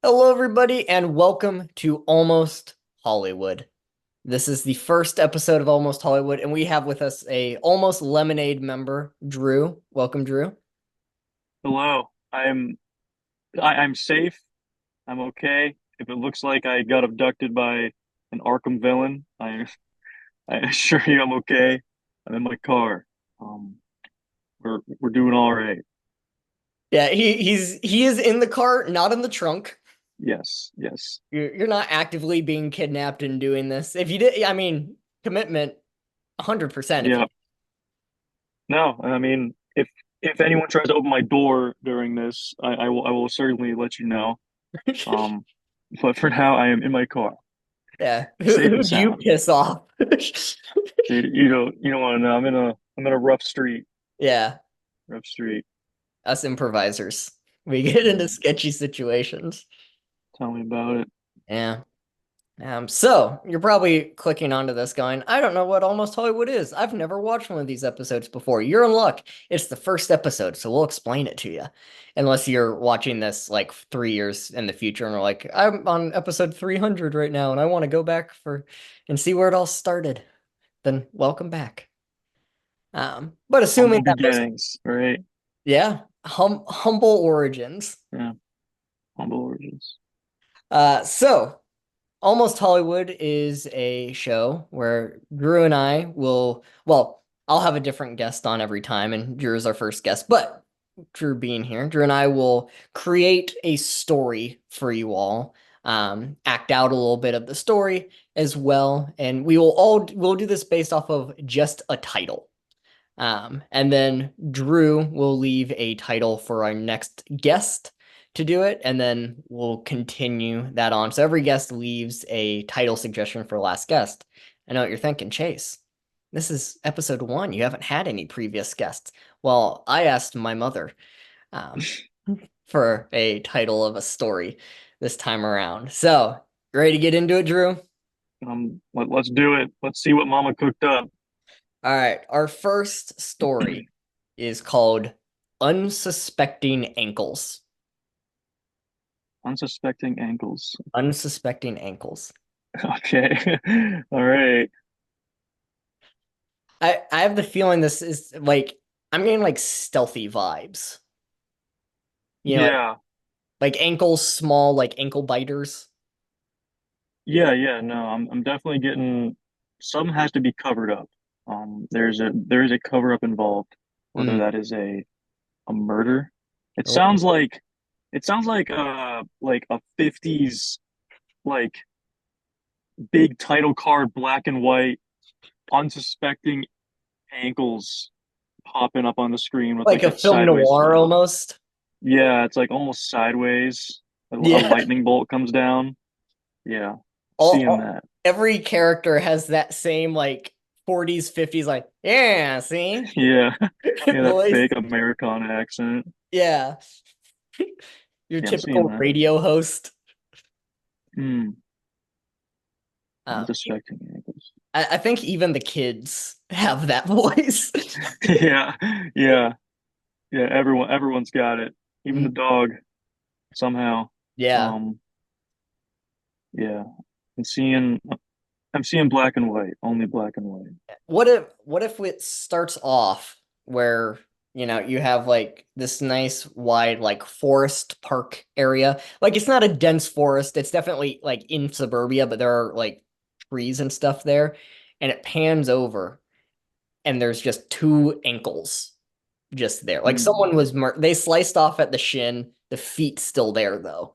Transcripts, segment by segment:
Hello, everybody, and welcome to Almost Hollywood. This is the first episode of Almost Hollywood, and we have with us a Almost Lemonade member, Drew. Welcome, Drew. Hello. I'm safe. I'm okay. If it looks like I got abducted by an Arkham villain, I assure you I'm okay. I'm in my car. Um, we're doing all right. Yeah, he is in the car, not in the trunk. Yes, yes. You're not actively being kidnapped and doing this. If you did, I mean, commitment, 100%. If you Yeah. No, I mean, if anyone tries to open my door during this, I will certainly let you know. Um, but for now, I am in my car, yeah, safe and who'd you sound. piss off? Dude, you don't want to know. I'm in a rough street. Yeah, Rough street. us improvisers, we get into Mm, sketchy situations. tell me about it. Yeah. So you're probably clicking onto this going, I don't know what Almost Hollywood is. I've never watched one of these episodes before. You're in luck. It's the first episode, so we'll explain it to you. Unless you're watching this like 3 years in the future and are like, I'm on episode 300 right now and I want to go back for and see where it all started. Then welcome back. But assuming Humble that most, beginnings, right? yeah, humble origins. Yeah, humble origins. So Almost Hollywood is a show where Drew and I will, well, I'll have a different guest on every time, and Drew is our first guest. But Drew being here, Drew and I will create a story for you all, act out a little bit of the story as well, and we'll do this based off of just a title. And then Drew will leave a title for our next guest to do it, and then we'll continue that on. So every guest leaves a title suggestion for last guest. I know what you're thinking, Chase. This is episode one. You haven't had any previous guests. Well, I asked my mother um, for a title of a story this time around. So, ready to get into it, Drew? Let's do it. Let's see what Mama cooked up. All right. Our first story is called Unsuspecting Ankles. Unsuspecting ankles. Unsuspecting Ankles. Okay. All right. I have the feeling this is like I'm getting like stealthy vibes. You know, Yeah. like ankles small, like ankle biters. Yeah, yeah. No, I'm definitely getting some has to be covered up. There is a cover up involved, whether Mm. that is a murder. It Oh. sounds like it sounds like a 50s like big title card, black and white, unsuspecting ankles popping up on the screen with Like like a a film sideways noir fall. almost. Yeah, it's like almost sideways. A Yeah. lightning bolt comes down. Yeah, seeing All that. every character has that same like 40s, 50s, like, yeah, see? Yeah, yeah, that Voice. fake Americana accent. Yeah. Your Yeah, I'm seeing typical that. radio host. Hmm, Um, unsuspecting ankles. I think even the kids have that voice. Yeah, yeah, yeah. Everyone's got it. Even the Mm, dog somehow. yeah. Um, yeah. I'm seeing. I'm seeing black and white. Only black and white. What if it starts off where, you have like this nice wide like forest park area. Like it's not a dense forest. It's definitely like in suburbia, but there are like trees and stuff there. And it pans over and there's just two ankles just there. Like Hmm. someone was they sliced off at the shin. The feet's still there though.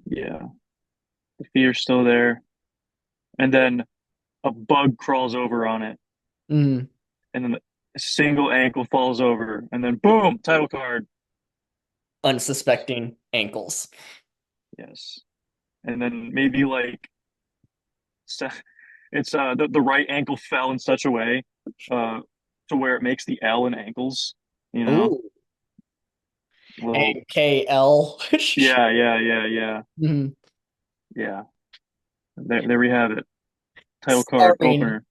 Yeah, the feet are still there, and then a bug crawls over on it, Mm. and then a single ankle falls over, and then boom, title card. Unsuspecting ankles. Yes, and then maybe like it's the right ankle fell in such a way uh to where it makes the L in ankles. You know, Ooh. well, AKL. yeah, yeah, yeah, yeah, Mhm. yeah. There we have it. Title card Starring, opener.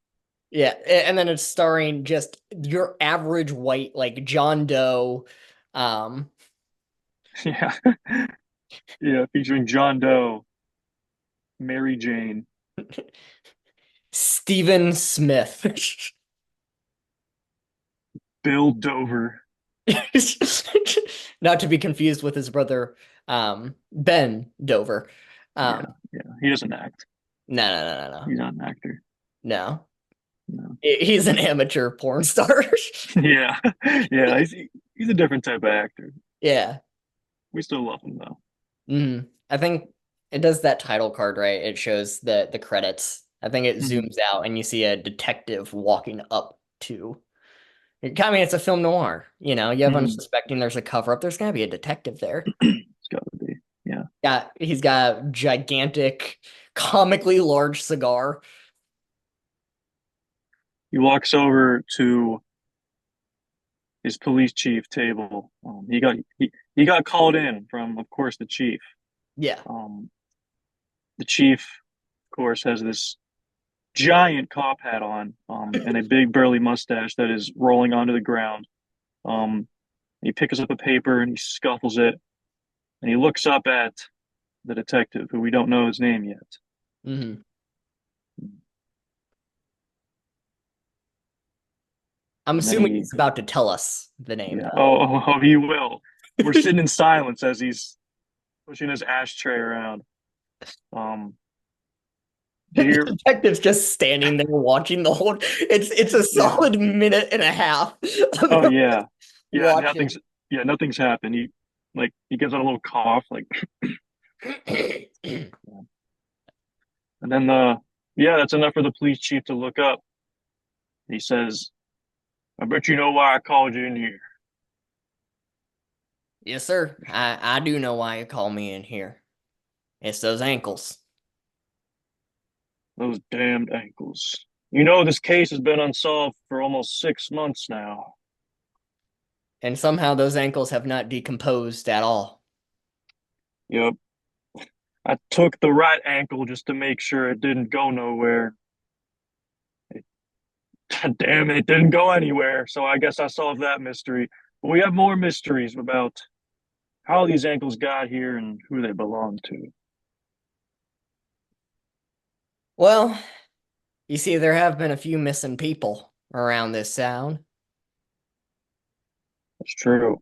yeah, and then it's starring just your average white, like John Doe. Um, Yeah, Yeah, featuring John Doe, Mary Jane, Stephen Smith. Bill Dover. Not to be confused with his brother, Ben Dover. Yeah, yeah. He doesn't act. No, no, no, no, no. He's not an actor. No. No. He's an amateur porn star. Yeah, yeah. He's a different type of actor. Yeah. We still love him though. I think it does that title card, right? It shows the credits. I think it Hmm. zooms out and you see a detective walking up to. I mean, it's a film noir. You have Hmm. unsuspecting. There's a cover up. There's gonna be a detective there. It's got to be. Yeah. Yeah, he's got a gigantic, comically large cigar. He walks over to his police chief table. He got called in from, of course, the chief. Yeah. Um, the chief, of course, has this giant cop hat on, and a big burly mustache that is rolling onto the ground. Um, he picks up a paper and he scuffles it, and he looks up at the detective, who we don't know his name yet. hmm I'm And then assuming he, he's about to tell us the name, yeah, though. he will. We're sitting in silence as he's pushing his ashtray around. Um, do The you hear? detective's just standing there watching the whole. It's a Yeah. solid minute and a half of Oh him yeah, yeah. watching. Nothing's happened. He gets on a little cough, like, and then yeah, that's enough for the police chief to look up. He says, "I bet you know why I called you in here. Yes, sir. I do know why you call me in here. It's those ankles. Those damned ankles. You know this case has been unsolved for almost 6 months now. And somehow those ankles have not decomposed at all. Yep, I took the right ankle just to make sure it didn't go nowhere. It, damn it, it didn't go anywhere. So I guess I solved that mystery. But we have more mysteries about how these ankles got here and who they belong to. Well, you see, there have been a few missing people around this sound. That's true.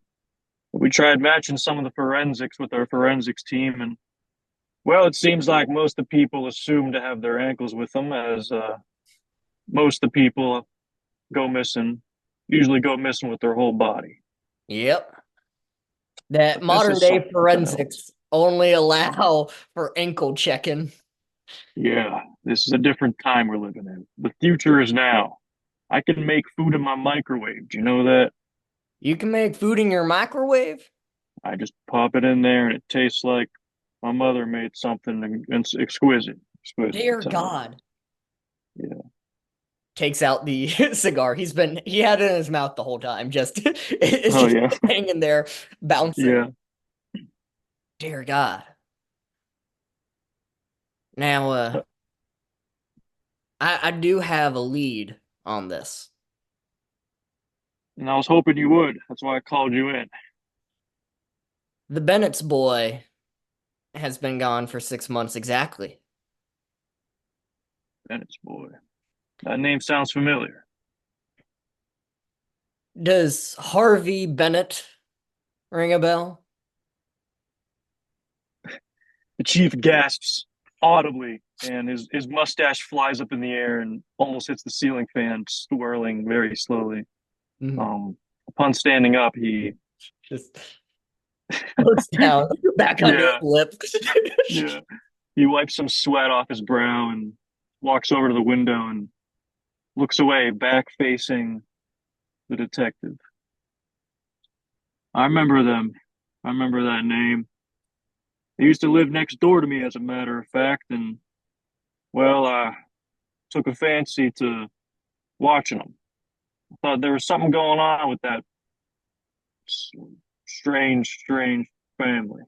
We tried matching some of the forensics with our forensics team, and well, it seems like most of the people assume to have their ankles with them, as most of the people go missing, usually go missing with their whole body. Yep. That But this modern is day something else. forensics only allow for ankle checking. Yeah, this is a different time we're living in. The future is now. I can make food in my microwave. Do you know that? You can make food in your microwave? I just pop it in there and it tastes like my mother made something exquisite. Exquisite, I Dear tell you. God. Yeah. Takes out the cigar. He had it in his mouth the whole time. It's Oh, just yeah. hanging there, bouncing. Yeah. Dear God. Now, I do have a lead on this. And I was hoping you would. That's why I called you in. The Bennett's boy has been gone for 6 months exactly. Bennett's boy. That name sounds familiar. Does Harvey Bennett ring a bell? The chief gasps audibly, and his mustache flies up in the air and almost hits the ceiling fan, swirling very slowly. Mhm. Upon standing up, he, Just looks down, back onto his yeah, lip. yeah, he wipes some sweat off his brow and walks over to the window and looks away, back facing the detective. I remember them. I remember that name. They used to live next door to me, as a matter of fact, and well, I took a fancy to watching them. I thought there was something going on with that strange family.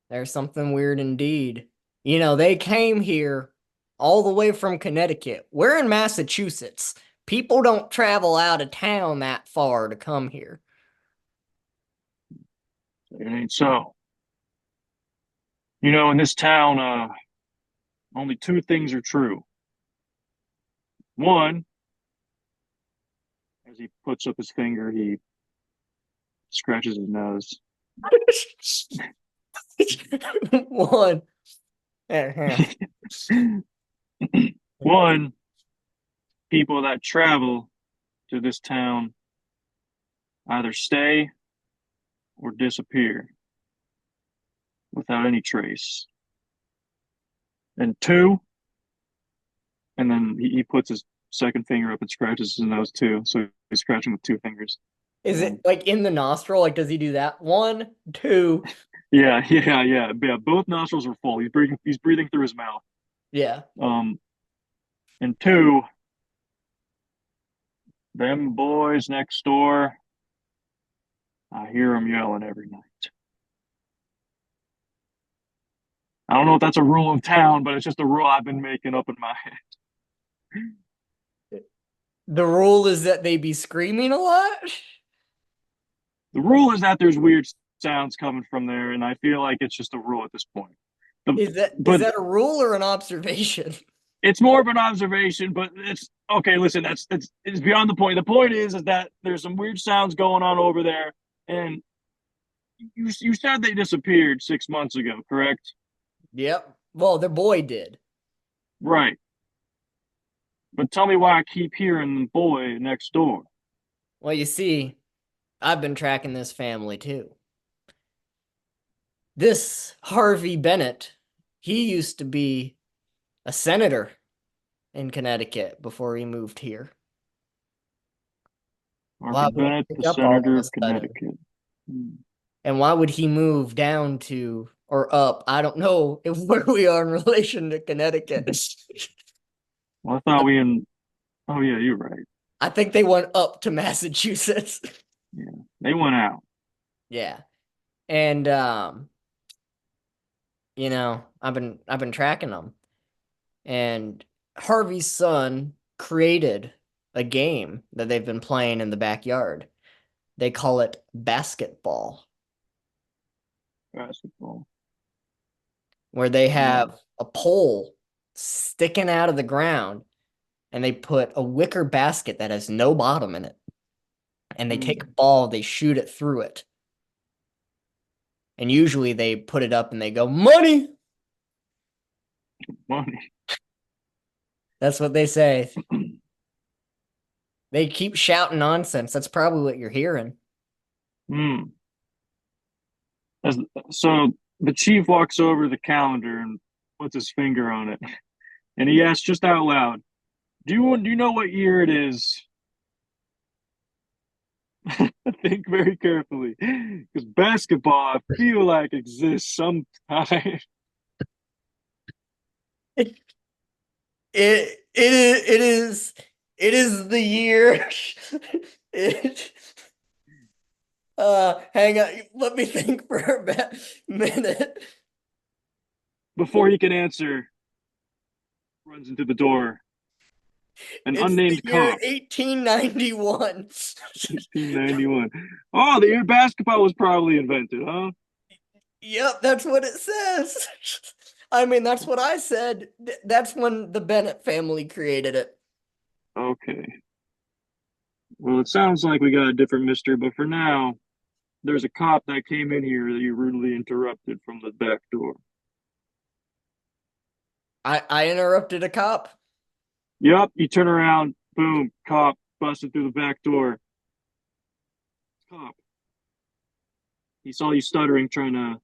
There's something weird indeed. They came here all the way from Connecticut. We're in Massachusetts. People don't travel out of town that far to come here. It ain't so. In this town, only two things are true. One, as he puts up his finger, he scratches his nose. One and a half. One, people that travel to this town either stay or disappear without any trace. And two, and then he puts his second finger up and scratches his nose too. So he's scratching with two fingers. Is it Um, like in the nostril? Like, does he do that? One, two. yeah. Both nostrils are full. He's breathing through his mouth. Yeah. Um, and two, them boys next door, I hear them yelling every night. I don't know if that's a rule of town, but it's just a rule I've been making up in my head. The rule is that they be screaming a lot. The rule is that there's weird sounds coming from there, and I feel like it's just a rule at this point. The, Is but that a rule or an observation? it's more of an observation, but it's okay. Listen, that's it's beyond the point. The point is that there's some weird sounds going on over there, and you said they disappeared 6 months ago, correct? Yep. Well, their boy did. Right. But tell me why I keep hearing the boy next door. Well, you see, I've been tracking this family too. This Harvey Bennett, he used to be a senator in Connecticut before he moved here. Harvey Why would Bennett, he the pick up all senator of a of sudden? Connecticut. Hmm. And why would he move down to or up? I don't know if where we are in relation to Connecticut. Well, I thought we in. Oh yeah, you're right. I think they went up to Massachusetts. Yeah, they went out. Yeah. And I've been tracking them. And Harvey's son created a game that they've been playing in the backyard. They call it basketball, Basketball. where they Hmm. have a pole sticking out of the ground and they put a wicker basket that has no bottom in it. And they take a Hmm. ball, they shoot it through it. And usually they put it up and they go, money. Money. That's what they say. They keep shouting nonsense. That's probably what you're hearing. Hmm. As, so the chief walks over to the calendar and puts his finger on it, and he asks just out loud, "Do you know what year it is?" Think very carefully, because basketball, I feel like exists sometime. It is the year. It, hang on, let me think for a minute. Before he can answer, runs into the door an It's the unnamed year cop. 1891. 1891. Oh, the year basketball was probably invented, huh? Yep, that's what it says. I mean, that's what I said. That's when the Bennett family created it. Okay. Well, it sounds like we got a different mister, but for now, there's a cop that came in here that you rudely interrupted from the back door. I interrupted a cop. Yup, you turn around, boom, cop busted through the back door. Cop. He saw you stuttering, trying to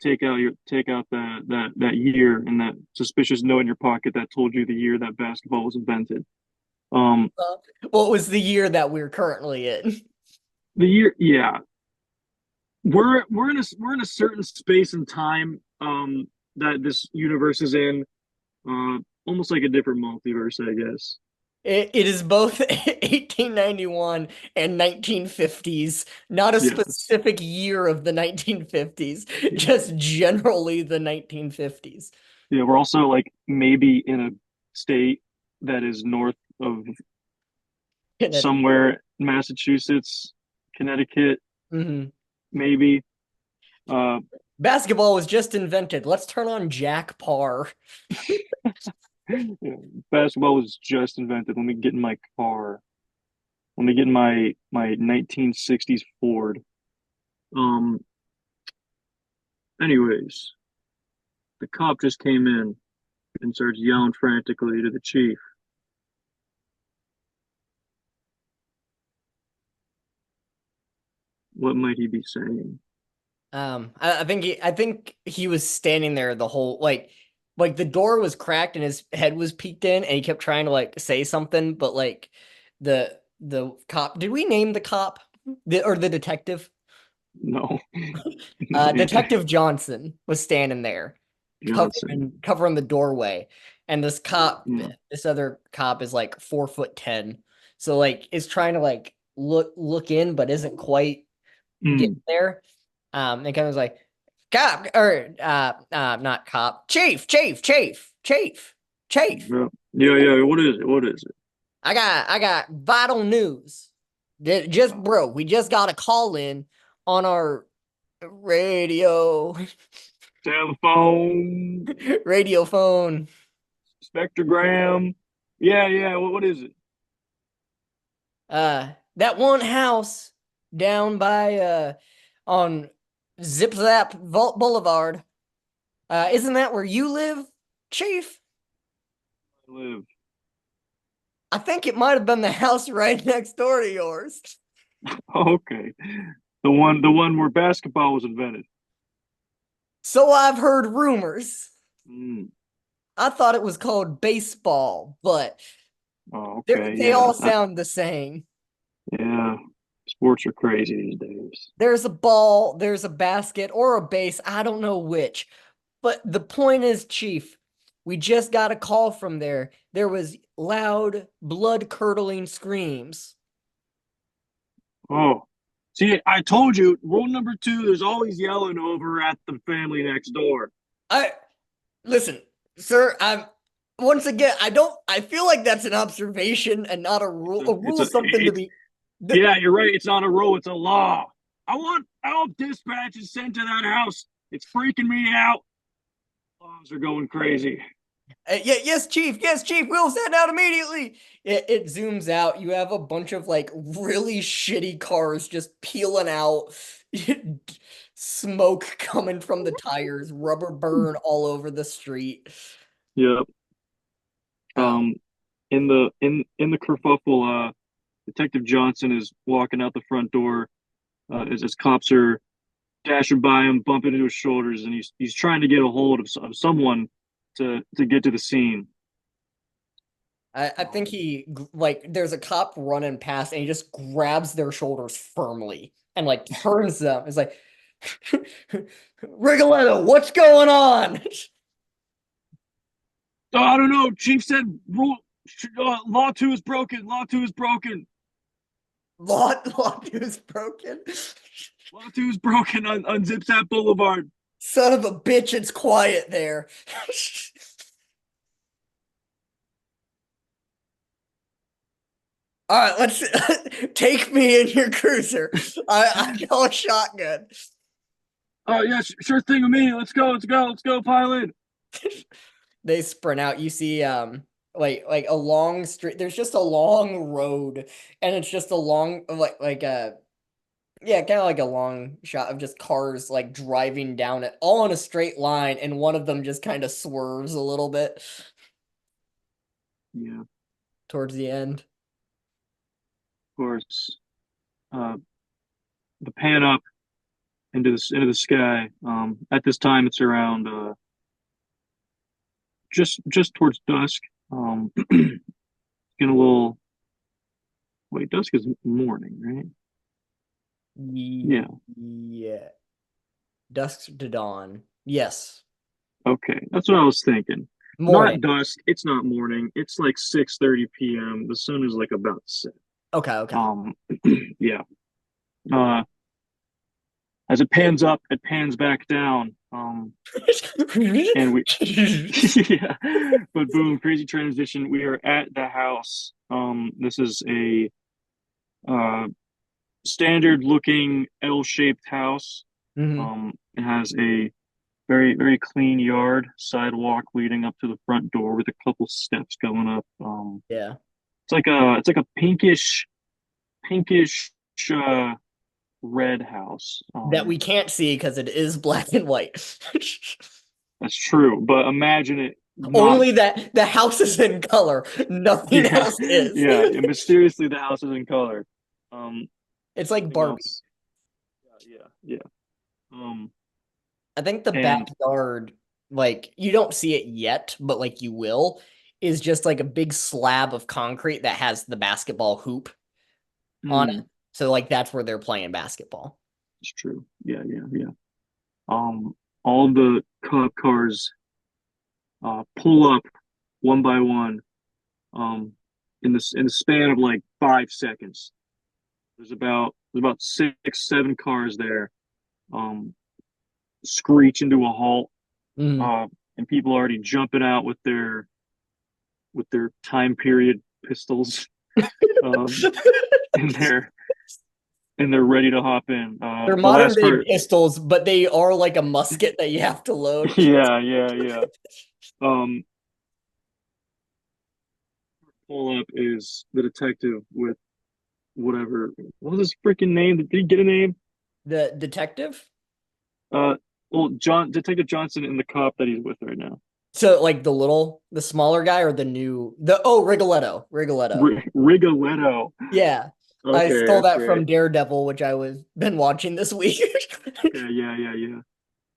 take out that year and that suspicious note in your pocket that told you the year that basketball was invented. Um, Uh, what was the year that we're currently in? the year, yeah, we're in a certain space and time that this universe is in, almost like a different multiverse, I guess. It is both 1891 and 1950s, not a Yes. specific year of the 1950s, Yeah. just generally the 1950s. Yeah, we're also like maybe in a state that is north of Connecticut. somewhere, Massachusetts, Connecticut, Hmm. maybe. Uh, Basketball was just invented. Let's turn on Jack Parr. yeah, basketball was just invented. Let me get in my car. Let me get in my 1960s Ford. Um, anyways, the cop just came in and starts yelling frantically to the chief. What might he be saying? I think he was standing there the whole like the door was cracked and his head was peeked in and he kept trying to like say something, but like the cop, did we name the cop? Or the detective? No. Detective Johnson was standing there Johnson. covering the doorway. And Yeah. this other cop is like 4'10". So like is trying to like look in, but isn't quite getting Mm. there. And kind of was like, cop or not cop, chief. Yeah. Yeah, yeah. What is it? What is it? I got vital news that just broke. We just got a call in on our radio Telephone, radio phone. spectrogram. Yeah, yeah. What is it? That one house down by on Zip Zap Vault Boulevard. Isn't that where you live, Chief? I live. I think it might have been the house right next door to yours. Okay. The one where basketball was invented. So I've heard rumors. Mm. I thought it was called baseball, but Oh, okay. they Yeah. all sound the same. Yeah. Sports are crazy these days. There's a ball, there's a basket, or a base. I don't know which. But the point is, Chief, we just got a call from there. There was loud, blood-curdling screams. Oh. See, I told you, rule number two, there's always yelling over at the family next door. I listen, sir, I'm once again, I feel like that's an observation and not a rule. A It's rule a is something to it's be Yeah, you're right. It's not a rule, it's a law. I want help dispatches sent to that house. It's freaking me out. Laws are going crazy. Yeah, yes, chief, we'll send out immediately. It zooms out. You have a bunch of like really shitty cars just peeling out, smoke coming from the tires, rubber burn all over the street. Yep. Um, Um, in the kerfuffle, Detective Johnson is walking out the front door as his cops are dashing by him, bumping into his shoulders, and he's trying to get a hold of someone to get to the scene. I think Um, he like there's a cop running past and he just grabs their shoulders firmly and like turns them. It's like, Rigoletto, what's going on? oh, I don't know. Chief said rule law two is broken. Law two is broken. Lot is broken. Law two is broken on Zip Zap Boulevard. Son of a bitch, it's quiet there. All right, let's take me in your cruiser. I call a shotgun. Oh yeah, sure thing with me. Let's go. Let's go. Let's go. Pile in. They sprint out. You see, like a long street. There's just a long road, and it's just a long, like a yeah, kind of like a long shot of just cars like driving down it, all in a straight line, and one of them just kind of swerves a little bit Yeah, of towards the end. course. Uh, the pan up into the sky. At this time, it's around just towards dusk. Getting a little. Wait, dusk is morning, right? Yeah. Yeah, dusk to dawn. Yes, Okay, that's what I was thinking. Not morning. dusk. It's not morning. It's like 6:30 p.m. The sun is like about to set. Okay, okay. Um, yeah. Uh, as it pans up, it pans back down. And we, yeah. But boom, crazy transition. We are at the house. This is a uh standard looking L-shaped house. Hmm. It has a very, very clean yard, sidewalk leading up to the front door with a couple steps going up. Yeah. It's like a pinkish uh red house. That we can't see because it is black and white. That's true, but imagine it not. Only that the house is in color. Nothing Yeah, else is. yeah. And mysteriously, the house is in color. It's like Something Barbie. else. Yeah, yeah, yeah. Um, I think the and backyard, like you don't see it yet, but like you will, is just like a big slab of concrete that has the basketball hoop on hmm, it. So like that's where they're playing basketball. it's true. Yeah, yeah, yeah. All the cop cars pull up one by one. In the span of like 5 seconds. There's about 6, 7 cars there. Um, screech into a halt. Mm. And people already jumping out with their time period pistols. Um, and they're ready to hop in. They're The modern last day part, pistols, but they are like a musket that you have to load. yeah, yeah, yeah. Um, Pull up is the detective with whatever. What was his freaking name? Did he get a name? The detective? Uh, well, Detective Johnson and the cop that he's with right now. So like the smaller guy or the new the oh Rigoletto. Rigoletto. Rigoletto. Yeah. I Okay, stole that okay, from Daredevil, which I was been watching this week. okay, yeah, yeah, yeah.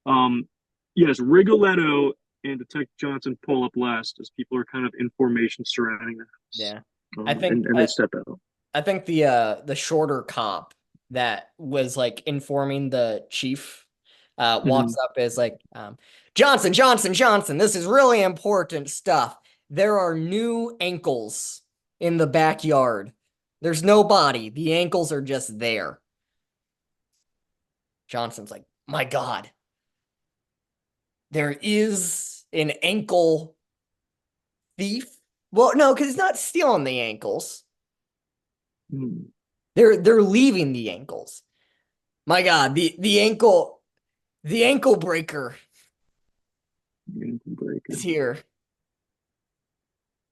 Um, yes, Rigoletto and Detective Johnson pull up last as people are kind of in formation surrounding the house. Yeah. I And, think and they I, step out. I think the shorter cop that was like informing the chief walks Mhm. up as like Johnson, Johnson, Johnson, this is really important stuff. There are new ankles in the backyard. There's no body. The ankles are just there. Johnson's like, my God, there is an ankle thief. Well, no, because he's not stealing the ankles. Mhm. They're leaving the ankles. My God, the ankle breaker Ankle breaker. is here.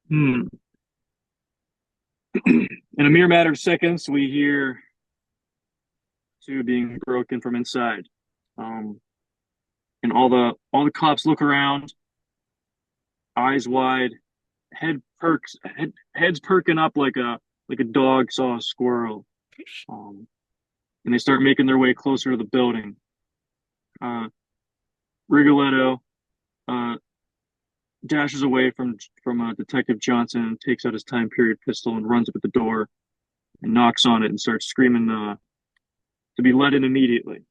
Hmm. In a mere matter of seconds, we hear two being broken from inside. Um, and all the cops look around, eyes wide, heads perking up like a dog saw a squirrel. Um, and they start making their way closer to the building. Uh, Rigoletto uh, dashes away from Detective Johnson and takes out his time period pistol and runs up at the door and knocks on it and starts screaming to be let in immediately.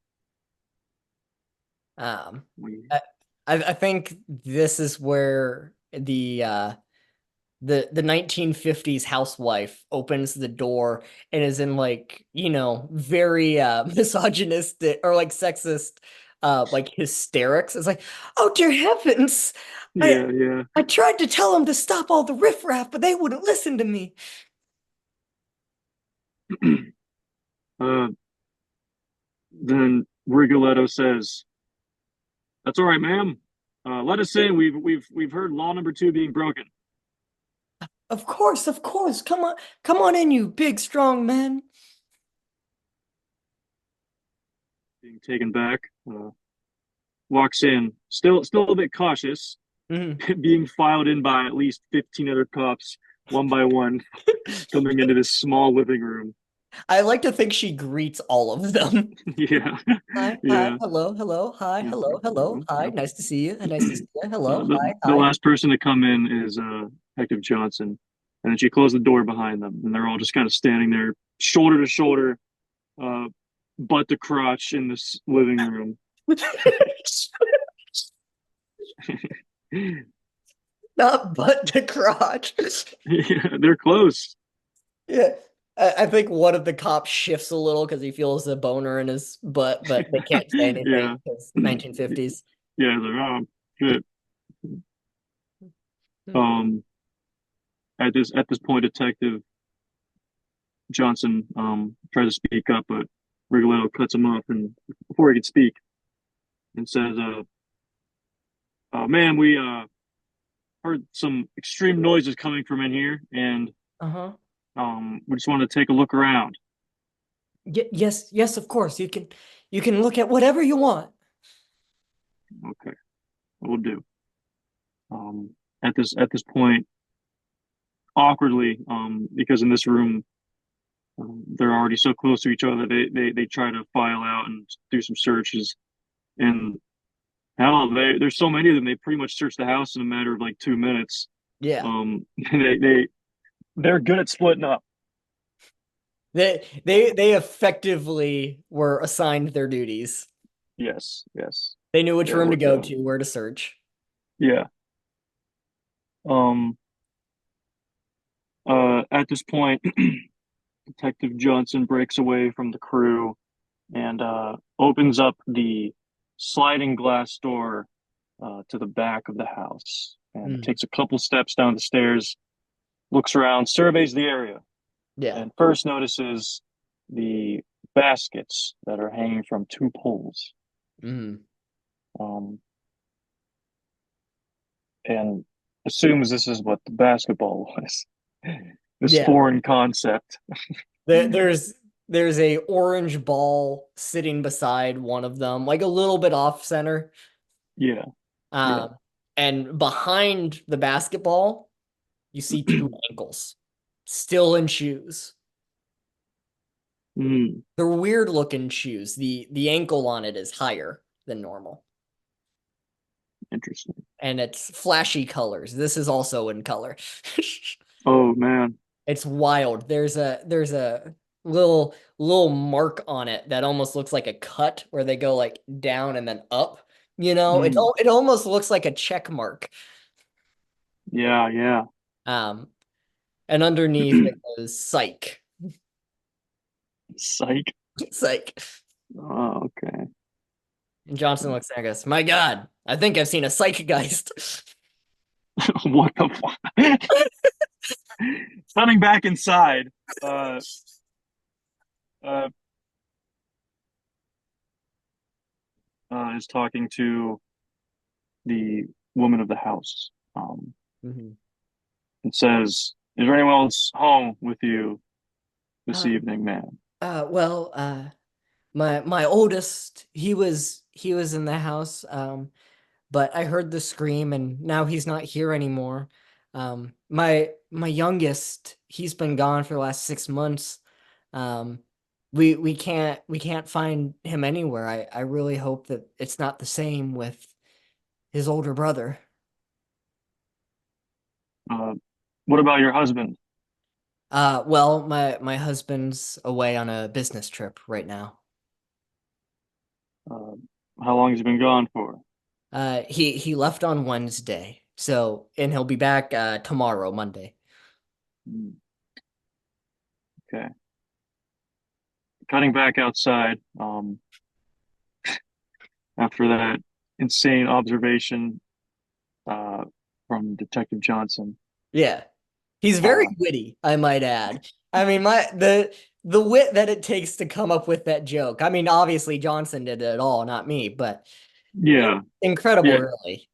Um, We, I, I think this is where the 1950s housewife opens the door and is in like very misogynistic or like sexist like hysterics. It's like, oh dear heavens, I yeah, yeah. I tried to tell them to stop all the riffraff, but they wouldn't listen to me. uh, then Rigoletto says, "That's all right, ma'am. Let us in. We've heard law number two being broken, Of course, come on in, you big strong man. being taken back." Walks in, still a bit cautious, Mhm. being filed in by at least 15 other cops, one by one, coming into this small living room. I like to think she greets all of them. Yeah, Hi, hi, yeah, hello, hello, hi, yeah, hello, hello, yeah, hi. yeah. Nice to see you. Nice to see you. Hello, The hi, the hi. last person to come in is Detective Johnson, and then she closed the door behind them, and they're all just kind of standing there, shoulder to shoulder, uh, butt to crotch in this living room. Not butt to crotch. Yeah, they're close. Yeah. I think one of the cops shifts a little because he feels a boner in his butt, but they can't say anything Yeah, because 1950s. yeah, they're shit. Um, at this point, Detective Johnson tries to speak up, but Rigoletto cuts him off, and before he could speak, and says, "Man, we heard some extreme noises coming from in here, and Uh-huh. we just wanted to take a look around." Yes, yes, of course. You can look at whatever you want. Okay, we'll do. Um, at this point, awkwardly, because in this room they're already so close to each other, they try to file out and do some searches, and hell, there's so many of them. They pretty much search the house in a matter of like 2 minutes. Yeah. They're good at splitting up. They effectively were assigned their duties. Yes, yes, They knew which yeah, room to go to, where to search. yeah. Um, at this point, Detective Johnson breaks away from the crew and opens up the sliding glass door to the back of the house and Mm, takes a couple steps down the stairs, looks around, surveys the area, yeah. and first notices the baskets that are hanging from two poles. Mm, Um, and assumes this is what the basketball was. This yeah. foreign concept. There, there's there's a orange ball sitting beside one of them, like a little bit off center. Yeah, yeah. Um, and behind the basketball, you see two ankles still in shoes. Mm, They're weird looking shoes. The ankle on it is higher than normal. interesting. And it's flashy colors. This is also in color. Oh man. It's wild. There's a little mark on it that almost looks like a cut where they go like down and then up. Mm, It almost looks like a check mark. yeah, yeah. Um, and underneath it goes psych. Psych. Psych. Oh, okay. And Johnson looks at it and goes, My God, I think I've seen a psychgeist. What the fuck? Coming back inside, uh, uh, is talking to the woman of the house, Mhm. and says, "Is there anyone else home with you this Um, evening, ma'am?" well, my oldest, he was in the house. But I heard the scream and now he's not here anymore. My youngest, he's been gone for the last 6 months. Um, we can't find him anywhere. I really hope that it's not the same with his older brother. Uh, what about your husband? Well, my husband's away on a business trip right now. Uh, how long has he been gone for? He left on Wednesday, so and he'll be back tomorrow, Monday. Hmm, okay. Cutting back outside, after that insane observation, uh, from Detective Johnson. Yeah. He's very Uh, witty, I might add. I mean, the wit that it takes to come up with that joke. I mean, obviously Johnson did it all, not me, but it's yeah, incredible, yeah. really.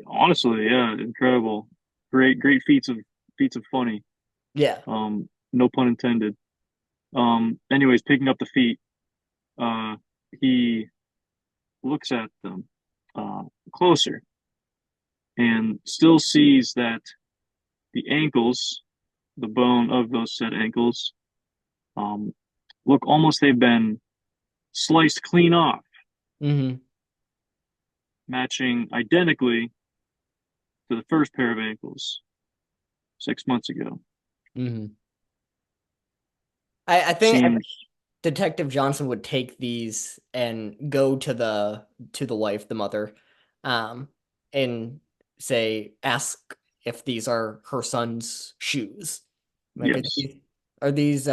Honestly, yeah, incredible. Great feats of funny. Yeah. No pun intended. Anyways, picking up the feet, he looks at them uh, closer and still sees that the ankles, the bone of those said ankles, um, look almost they've been sliced clean off, Hmm. matching identically to the first pair of ankles 6 months ago. Hmm. I think Seems, Detective Johnson would take these and go to the wife, the mother, um, and say, ask if these are her son's shoes. Like, yes. are these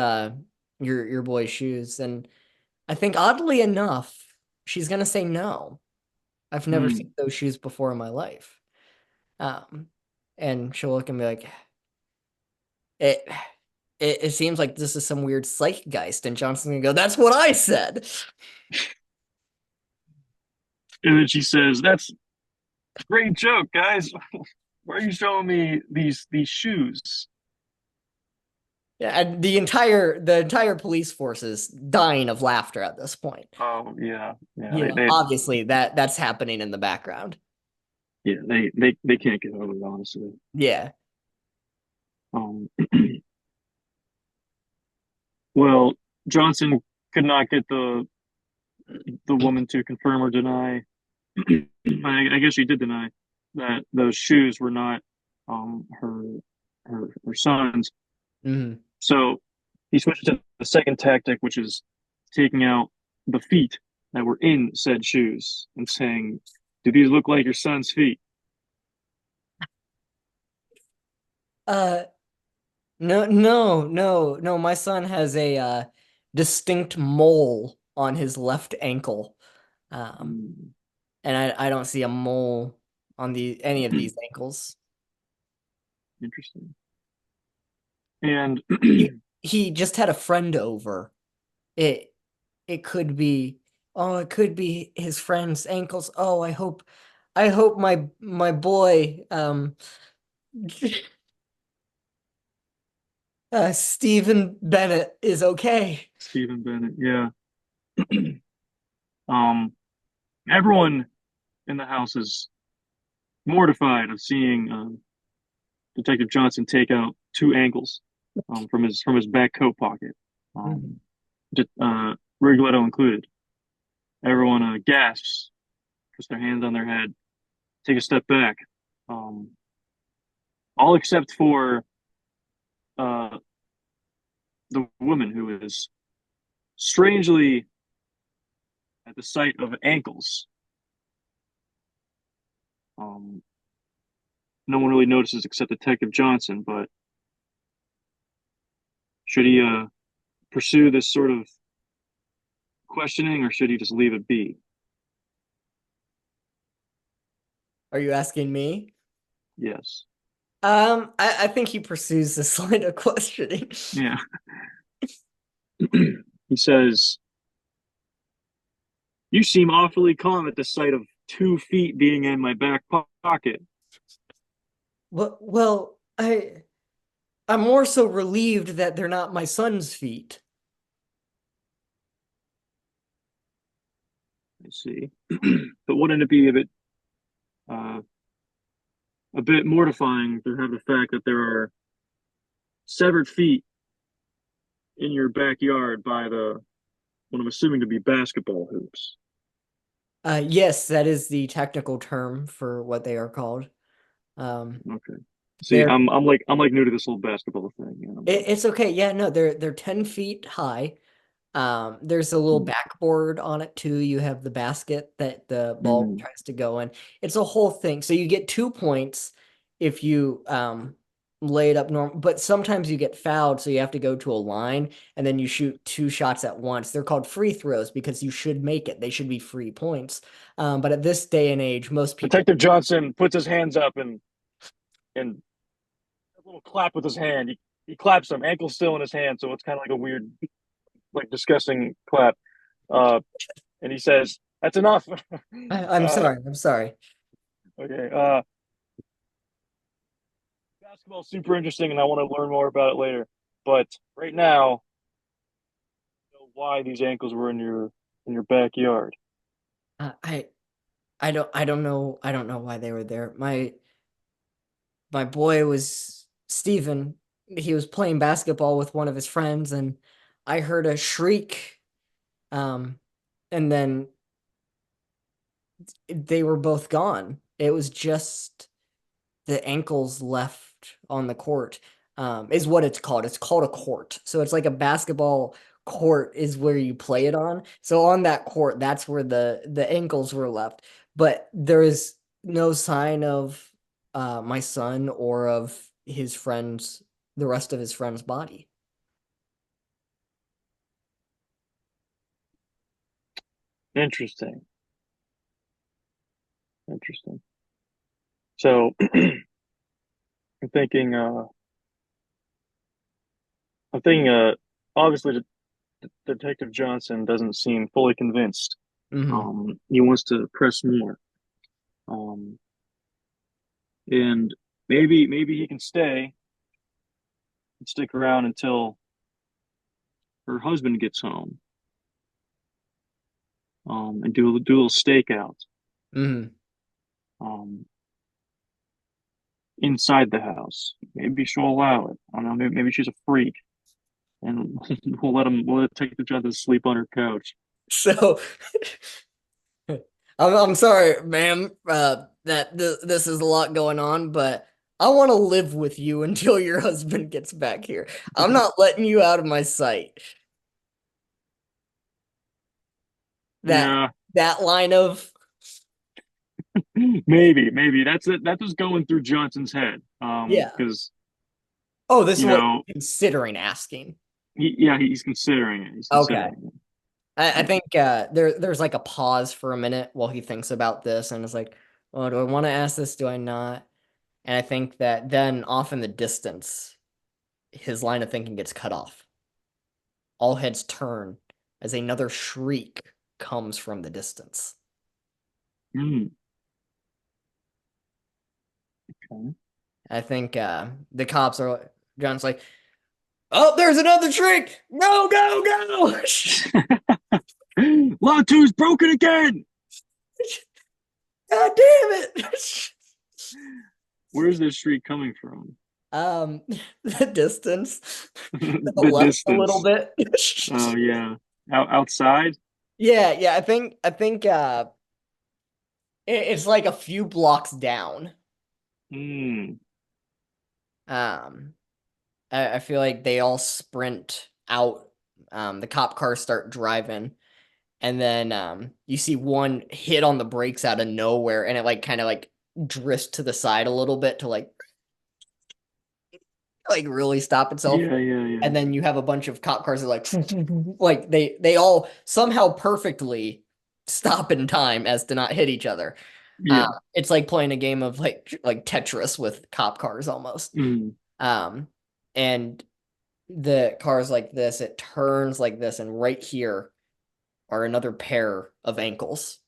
your boy's shoes? And I think oddly enough, she's gonna say no. I've never seen Hmm. those shoes before in my life. Um, and she'll look and be like, it. it seems like this is some weird zeitgeist, and Johnson's gonna go, "That's what I said." And then she says, "That's a great joke, guys. Why are you showing me these shoes?" Yeah, and the entire police force is dying of laughter at this point. Oh yeah, yeah. You know, They obviously that's happening in the background. yeah they can't get over it honestly. Yeah. Um, well, Johnson could not get the woman to confirm or deny. I guess she did deny that those shoes were not her her son's. Mhm. So he switched to the second tactic, which is taking out the feet that were in said shoes and saying, "Do these look like your son's feet?" Uh, no, no, no, no. My son has a distinct mole on his left ankle. Um, Hmm, and I don't see a mole on the any of these ankles. interesting. And He just had a friend over. It it could be it could be his friend's ankles. Oh, I hope my boy Stephen Bennett is okay. Stephen Bennett, yeah. Um, everyone in the house is mortified of seeing Detective Johnson take out two ankles from his back coat pocket, Mhm. um, Rigoletto included. Everyone gasps, puts their hands on their head, take a step back, um, all except for uh, the woman who is strangely at the sight of ankles. Um, no one really notices except Detective Johnson, but should he pursue this sort of questioning or should he just leave it be? Are you asking me? Yes. I think he pursues this line of questioning. Yeah. He says, "You seem awfully calm at the sight of 2 feet being in my back pocket." Well, I'm more so relieved that they're not my son's feet. I see. But wouldn't it be uh, a bit mortifying to have the fact that there are severed feet in your backyard by the what I'm assuming to be basketball hoops? Yes, that is the technical term for what they are called. Um, Okay. See, they're I'm like new to this whole basketball thing. You know, it's okay. Yeah, no, they're 10 feet high. There's a little mm, backboard on it too. You have the basket that the ball mm. tries to go in. It's a whole thing. So you get 2 points if you lay it up normal, but sometimes you get fouled, so you have to go to a line and then you shoot two shots at once. They're called free throws because you should make it. They should be free points. But at this day and age, most people Detective Johnson puts his hands up and a little clap with his hand. He claps him, ankle still in his hand, so it's kind of like a weird, like disgusting clap. Uh, and he says, "That's enough." I'm uh, sorry. I'm sorry. okay. Basketball's super interesting, and I want to learn more about it later. But right now, you know why these ankles were in your backyard. Uh, I I don't know why they were there. My boy was Steven. He was playing basketball with one of his friends, and I heard a shriek. Um, and then they were both gone. It was just the ankles left on the court, is what it's called. It's called a court. So it's like a basketball court is where you play it on. So on that court, that's where the ankles were left. But there is no sign of my son or of his friends, the rest of his friend's body. Interesting. Interesting. So I'm thinking, I'm thinking, obviously, Detective Johnson doesn't seem fully convinced. Hmm. He wants to press more. Um, and maybe he can stay and stick around until her husband gets home. And do a little stakeout. Hmm. Um, inside the house. Maybe she'll allow it. I don't know. Maybe she's a freak, and we'll let Detective Johnson sleep on her couch. So I'm sorry, ma'am, that this is a lot going on, but I want to live with you until your husband gets back here. I'm not letting you out of my sight. That Yeah, that line of maybe that's it. That's what's going through Johnson's head. yeah. Because Oh, this is you what know, you're considering asking. he's considering it. He's Okay. considering it. I Yeah. think there's like a pause for a minute while he thinks about this and it's like, oh, do I want to ask this? Do I not? And I think that then off in the distance, his line of thinking gets cut off. All heads turn as another shriek comes from the distance. Mm, okay. I think the cops are John's like, oh, there's another shriek! Go, go, go! Lot two's broken again. God damn it! Where's this streak coming from? Um, the distance, to the The left a little distance. bit. Oh yeah. Outside. Yeah, yeah. I think it's like a few blocks down. Hmm. Um, I feel like they all sprint out. The cop cars start driving, and then you see one hit on the brakes out of nowhere, and it like kind of like drifts to the side a little bit to like really stop itself. Yeah, yeah, yeah. And then you have a bunch of cop cars that like they all somehow perfectly stop in time as to not hit each other. Yeah. It's like playing a game of like Tetris with cop cars almost. Mm. Um, and the cars like this, it turns like this, and right here are another pair of ankles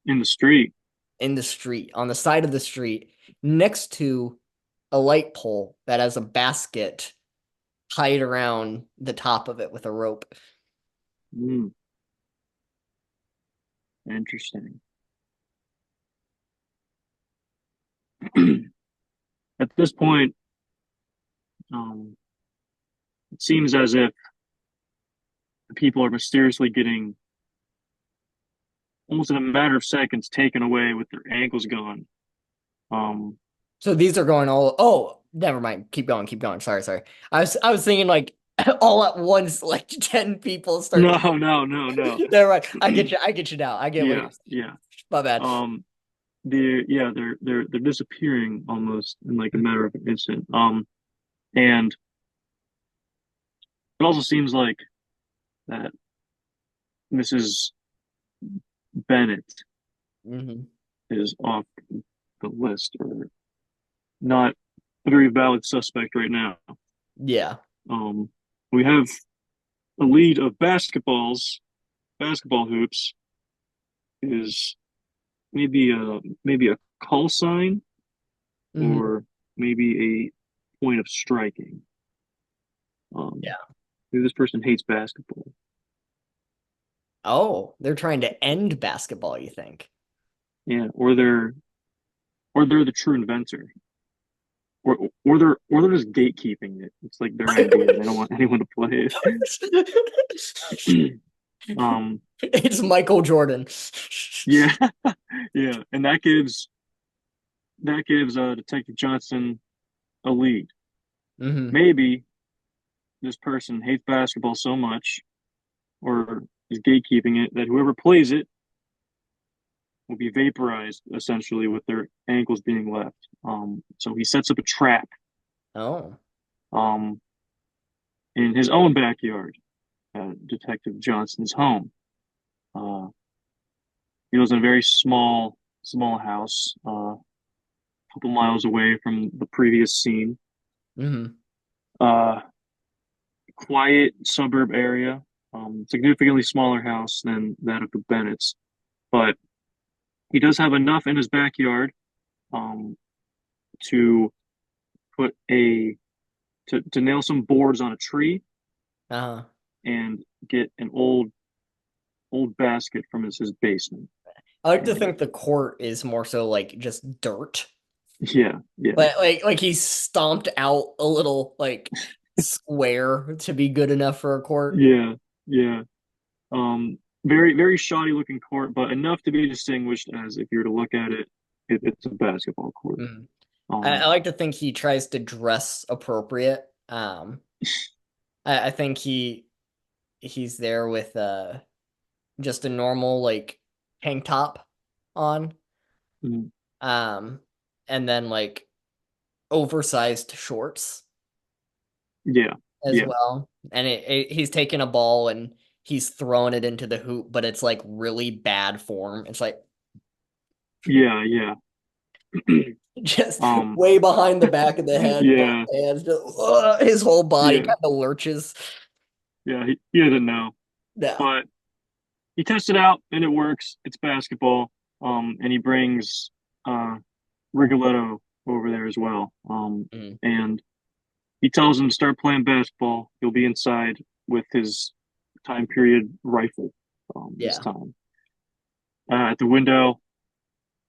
In the street. in the street, on the side of the street, next to a light pole that has a basket tied around the top of it with a rope. Mm. Interesting. At this point, um, it seems as if the people are mysteriously getting, almost in a matter of seconds, taken away with their ankles gone. Um, So these are going all. Oh, never mind. Keep going. Keep going. Sorry, sorry. I was thinking like all at once, like 10 people start to. no. Never mind. I get you. I get you now. I get what you're Yeah, saying. yeah. My bad. Um, they're disappearing almost in like a matter of an instant. And it also seems like that Mrs. Bennett Hmm. is off the list, or not a very valid suspect right now. Yeah. Um, we have a lead of basketball hoops is maybe a call sign, Hmm. or maybe a point of striking. Yeah. Maybe this person hates basketball. Oh, they're trying to end basketball, you think? Yeah, or they're the true inventor. Or they're just gatekeeping it. It's like their idea. They don't want anyone to play it. um, It's Michael Jordan. yeah, yeah, and that gives Detective Johnson a lead. Hmm. Maybe this person hates basketball so much, or is gatekeeping it, that whoever plays it will be vaporized essentially with their ankles being left. So he sets up a trap Oh. um, in his own backyard, Detective Johnson's home. Uh, he lives in a very small house, a couple miles away from the previous scene. Hmm. Uh, quiet suburb area, significantly smaller house than that of the Bennetts, but he does have enough in his backyard um, to put a to nail some boards on a tree Uh, and get an old basket from his basement. I like to And think the court is more so like just dirt. yeah, yeah, Like he stomped out a little like square to be good enough for a court. yeah, yeah. Very shoddy looking court, but enough to be distinguished as if you were to look at it, it's a basketball court. Mhm. I Um, like to think he tries to dress appropriate. I think he's there with just a normal like tank top on. mm, Um and then like oversized shorts yeah, as yeah, well. And he's taking a ball and he's throwing it into the hoop, but it's like really bad form. It's like yeah. just Um, way behind the back of the head, both yeah, hands, just, his whole body yeah, kind of lurches. yeah. He doesn't know, Yeah. but he tests it out and it works. It's basketball. And he brings uh Rigoletto over there as well. Mm, And he tells him to start playing basketball. He'll be inside with his time period rifle this yeah. time. At the window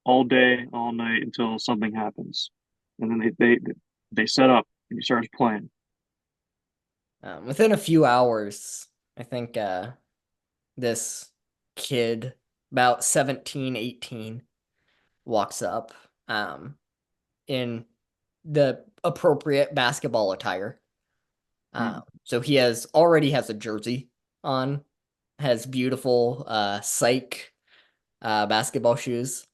all day, all night until something happens. And then they set up and he starts playing. Within a few hours, I think this kid, about 17, 18, walks up in the appropriate basketball attire. Mm, So he has already has a jersey on, has beautiful psych basketball shoes,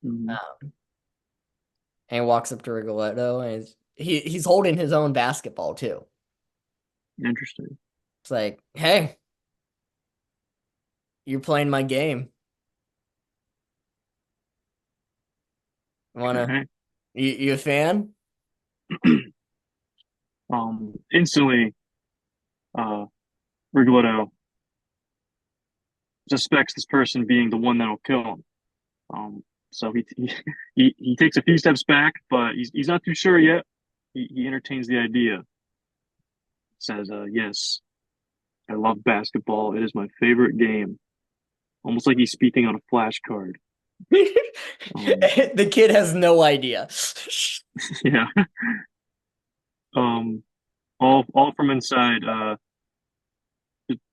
mm, uh, and walks up to Rigoletto and he's holding his own basketball too. interesting. It's like, hey, you're playing my game. Wanna Okay. you a fan? Instantly, uh, Rigoletto suspects this person being the one that'll kill him. So he takes a few steps back, but he's not too sure yet. He entertains the idea. Says, "Yes, I love basketball. It is my favorite game." Almost like he's speaking on a flashcard. Um, The kid has no idea. yeah. Um, all from inside.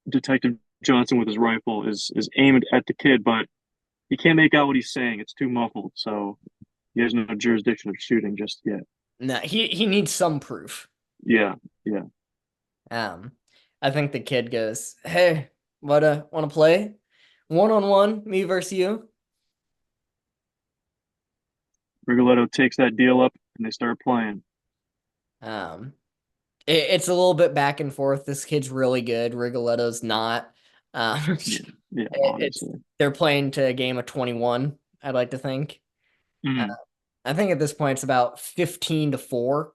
Detective Johnson with his rifle is aimed at the kid, but he can't make out what he's saying. It's too muffled, so he has no jurisdiction of shooting just yet. No, he needs some proof. Yeah, yeah. Um, I think the kid goes, "Hey, wanna play? One on one, me versus you." Rigoletto takes that deal up and they start playing. Um, it's a little bit back and forth. This kid's really good. Rigoletto's not. Yeah, yeah, It's obviously. they're playing to a game of 21, I'd like to think. Uh, Mm, I think at this point it's about 15-4,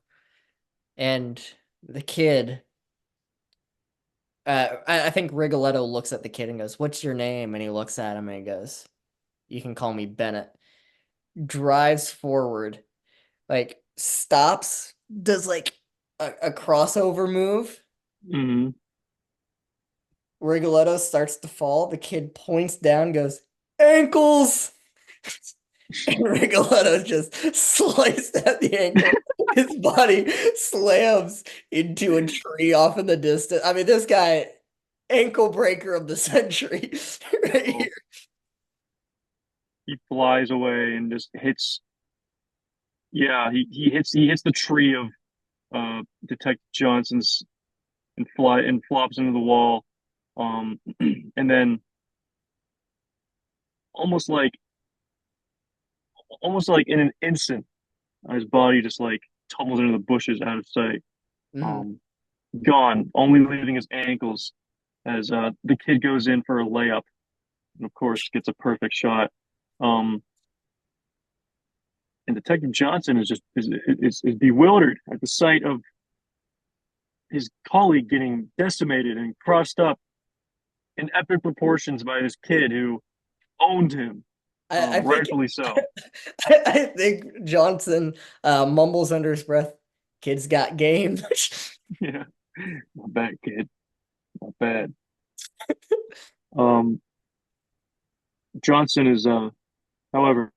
and the kid. I think Rigoletto looks at the kid and goes, "What's your name?" And he looks at him and he goes, "You can call me Bennett." Drives forward, like stops, does like a crossover move. mm, Rigoletto starts to fall. The kid points down, goes, "Ankles!" And Rigoletto just sliced at the ankle. His body slams into a tree off in the distance. I mean, this guy, ankle breaker of the century, right oh, here. he flies away and just hits. Yeah, he hits the tree of Detective Johnson's and flops into the wall. And then almost like almost like in an instant, his body just like tumbles into the bushes out of sight. Mhm. Um, Gone, only leaving his ankles as the kid goes in for a layup and of course gets a perfect shot. Um, and Detective Johnson is just is bewildered at the sight of his colleague getting decimated and crushed up in epic proportions by this kid who owned him, I think rightfully so. I think Johnson mumbles under his breath, "Kids got game." Yeah, not bad, kid, not bad. Um, Johnson is, however,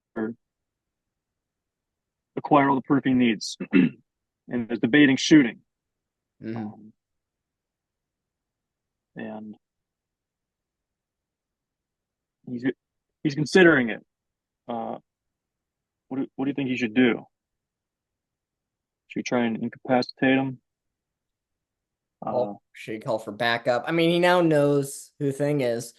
acquired all the proof he needs and is debating shooting. Mhm. Um, and he's he's considering it. Uh, what do you think he should do? Should we try and incapacitate him? Uh, Should he call for backup? I mean, he now knows who Thing is.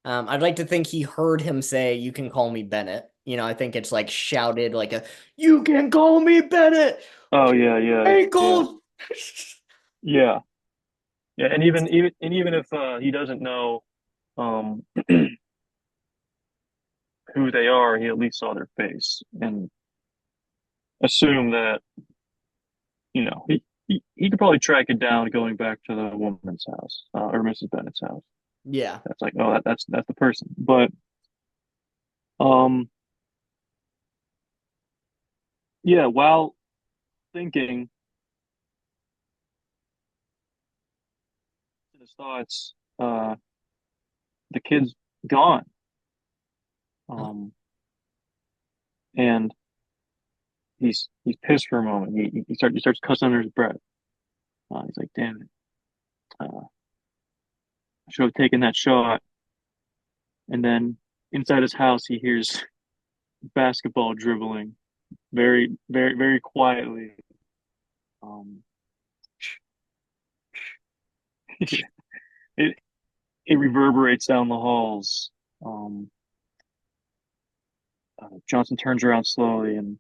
I'd like to think he heard him say, "You can call me Bennett." I think it's like shouted like a, "You can call me Bennett." oh yeah, yeah, yeah, Ankles. yeah, yeah. And even if he doesn't know um, who they are, he at least saw their face and assume that he could probably track it down going back to the woman's house or Mrs. Bennett's house. Yeah. That's like, oh, that's the person. But um, yeah, while thinking his thoughts, the kid's gone. Huh? Um, and he's pissed for a moment. He starts cussing under his breath. He's like, damn it, I should have taken that shot. And then inside his house, he hears basketball dribbling very, very, very quietly. Um, it it reverberates down the halls. Um, Johnson turns around slowly and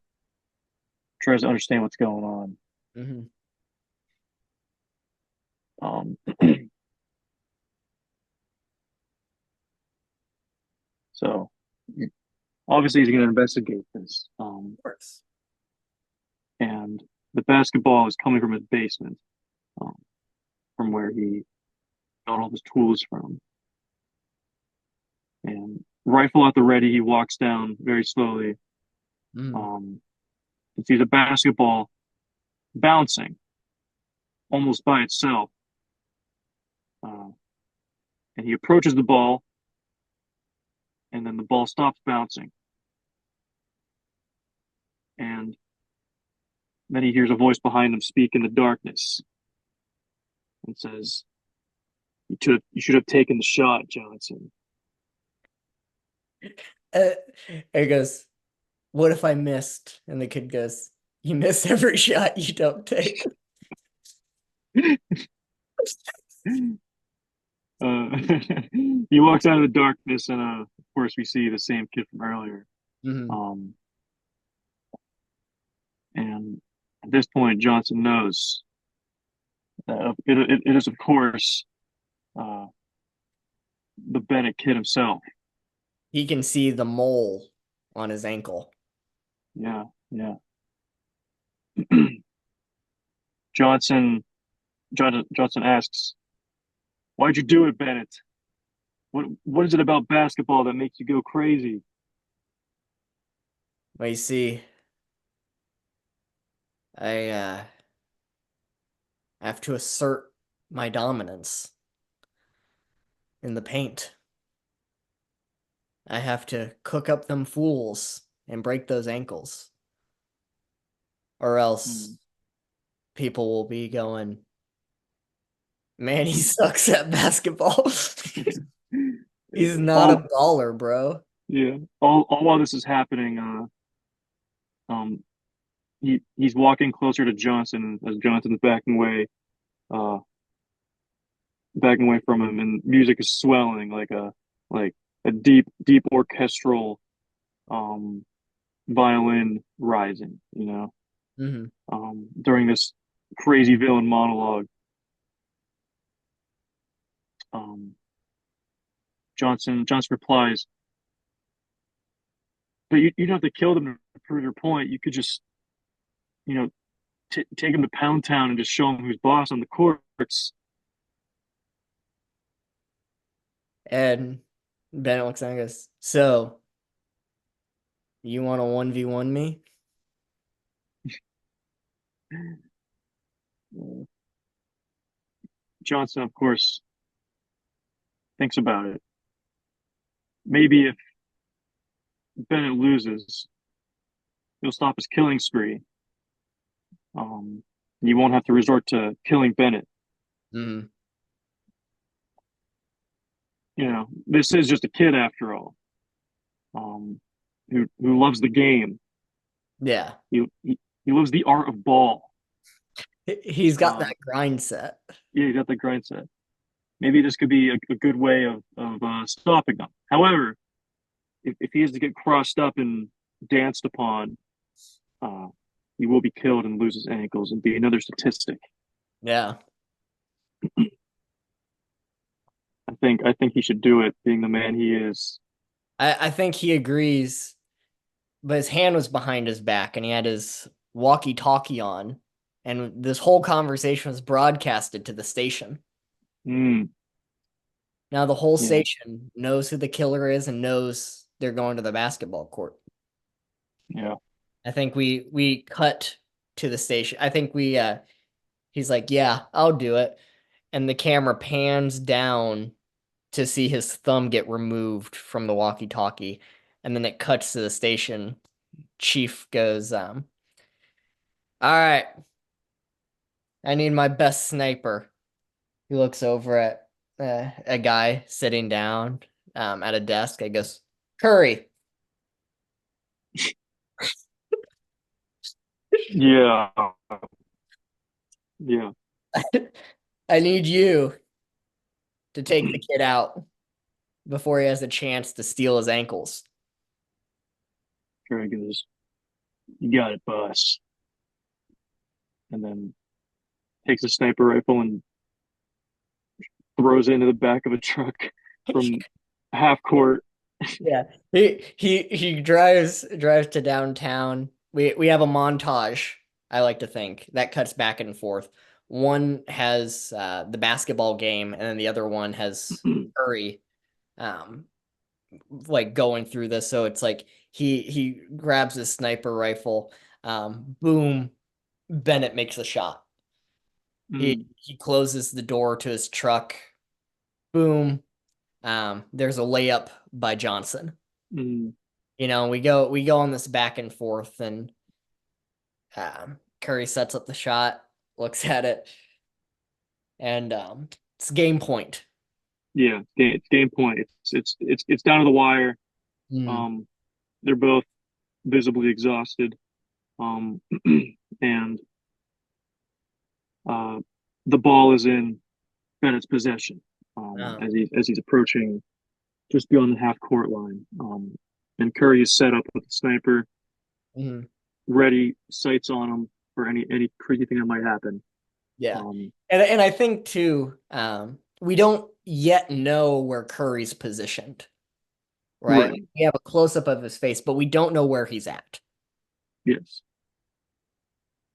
tries to understand what's going on. Hmm. Um, so obviously he's going to investigate this. Of course. And the basketball is coming from his basement, um, from where he got all his tools from. And rifle at the ready, he walks down very slowly, Mm. um, and sees a basketball bouncing almost by itself. Uh, and he approaches the ball, and then the ball stops bouncing. And then he hears a voice behind him speak in the darkness and says, "You should have taken the shot, Johnson." Uh, he goes, "What if I missed?" And the kid goes, "You miss every shot you don't take." He walks out of the darkness, and of course, we see the same kid from earlier. Hmm. Um, and at this point, Johnson knows that it is, of course, uh, the Bennett kid himself. He can see the mole on his ankle. Yeah, yeah. Johnson Johnson asks, "Why'd you do it, Bennett? What is it about basketball that makes you go crazy?" Well, you see, I have to assert my dominance in the paint. I have to cook up them fools and break those ankles, or Hmm. else people will be going, "Man, he sucks at basketball." He's not a all baller, bro. Yeah, all while this is happening, um, he's walking closer to Johnson as Johnson's uh, backing away from him, and music is swelling like a deep orchestral um violin rising, Hmm. during this crazy villain monologue. Um, Johnson replies, "But you don't have to kill them to prove your point. You could just, you know, take him to Pound Town and just show him who's boss on the court. And Bennett looks at him and goes, "So, you want to 1v1 me?" Johnson, of course, thinks about it. Maybe if Bennett loses, he'll stop his killing spree. Um, you won't have to resort to killing Bennett. Mm, This is just a kid after all, um, who loves the game. yeah. He loves the art of ball. He's got Uh, that grind set. yeah, he got the grind set. Maybe this could be a good way of stopping him. However, if he is to get crossed up and danced upon, uh, he will be killed and lose his ankles and be another statistic. Yeah. I think he should do it, being the man he is. I think he agrees, but his hand was behind his back and he had his walkie-talkie on. And this whole conversation was broadcasted to the station. Mm, Now the whole yeah, station knows who the killer is and knows they're going to the basketball court. yeah. I think we cut to the station. I think we he's like, "Yeah, I'll do it." And the camera pans down to see his thumb get removed from the walkie-talkie. And then it cuts to the station. Chief goes, "All right, I need my best sniper." He looks over at a guy sitting down at a desk. I guess, "Curry." Yeah, yeah. "I need you to take the kid out before he has a chance to steal his ankles." Very goes, you got it, boss. And then takes a sniper rifle and throws it into the back of a truck from half court. Yeah. He drives to downtown. We have a montage, I like to think, that cuts back and forth. One has the basketball game, and then the other one has Curry um like going through this. So it's like he grabs his sniper rifle, boom, Bennett makes a shot. Mm, He closes the door to his truck, boom. There's a layup by Johnson. mm, We go on this back and forth, and Curry sets up the shot, looks at it, and it's game point. yeah, game point. It's down to the wire. Mm. Um, they're both visibly exhausted. Um, and uh, the ball is in Bennett's possession. Um, As he's approaching just beyond the half court line. And Curry is set up with the sniper, mhm. ready, sights on him for any crazy thing that might happen. Yeah, Um, and I think too, we don't yet know where Curry's positioned, right? right. We have a close up of his face, but we don't know where he's at. Yes,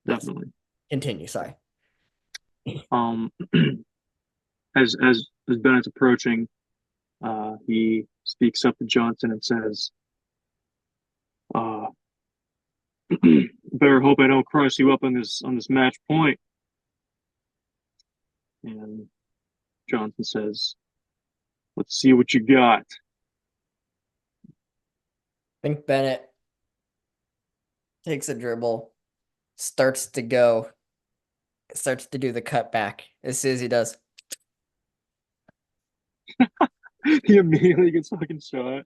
Yes, definitely. continue. Sorry. Um, as Bennett's approaching, he speaks up to Johnson and says, uh, "Better hope I don't cross you up on this match point." And Johnson says, "Let's see what you got." I think Bennett takes a dribble, starts to go, starts to do the cutback. As soon as he does, He immediately gets fucking shot.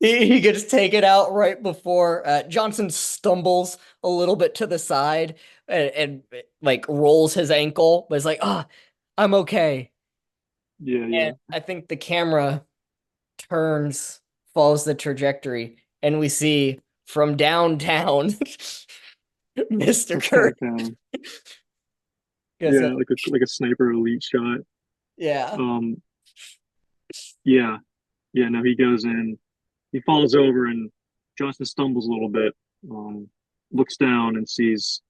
he gets taken out right before Johnson stumbles a little bit to the side and like rolls his ankle, but it's like, I'm okay. Yeah, yeah. And I think the camera turns, follows the trajectory, and we see from downtown Mr. From Curry. downtown. Goes, Yeah, like a sniper elite shot. yeah. Um, yeah, yeah. No, he goes in. He falls over, and Johnson stumbles a little bit. Um, looks down and sees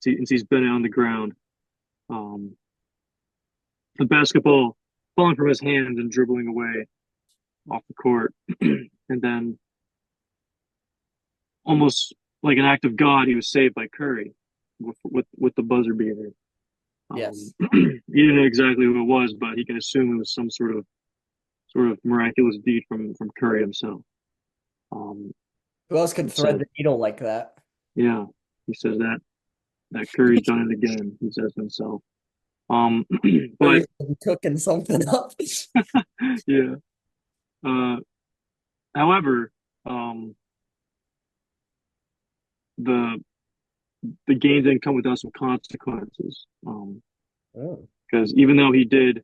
Bennett on the ground. Um, the basketball falling from his hands and dribbling away off the court, and then almost like an act of God, he was saved by Curry with the buzzer beater. Yes. He didn't know exactly who it was, but he can assume it was some sort of miraculous deed from Curry himself. Um, Who else could he thread said, the needle like that? yeah, he says that Curry's done it again. He says himself. Um, but Curry's cooking something up. yeah. Uh, however, um, the the game didn't come without some consequences. Oh. Because even though he did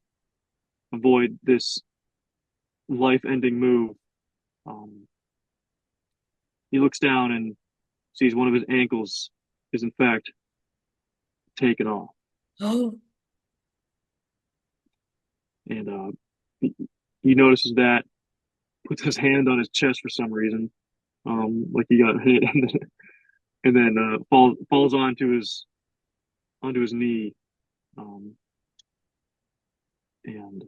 avoid this life-ending move, um, he looks down and sees one of his ankles is in fact taken off, and he, he notices that, puts his hand on his chest for some reason, like he got hit, and then falls onto his knee, um, and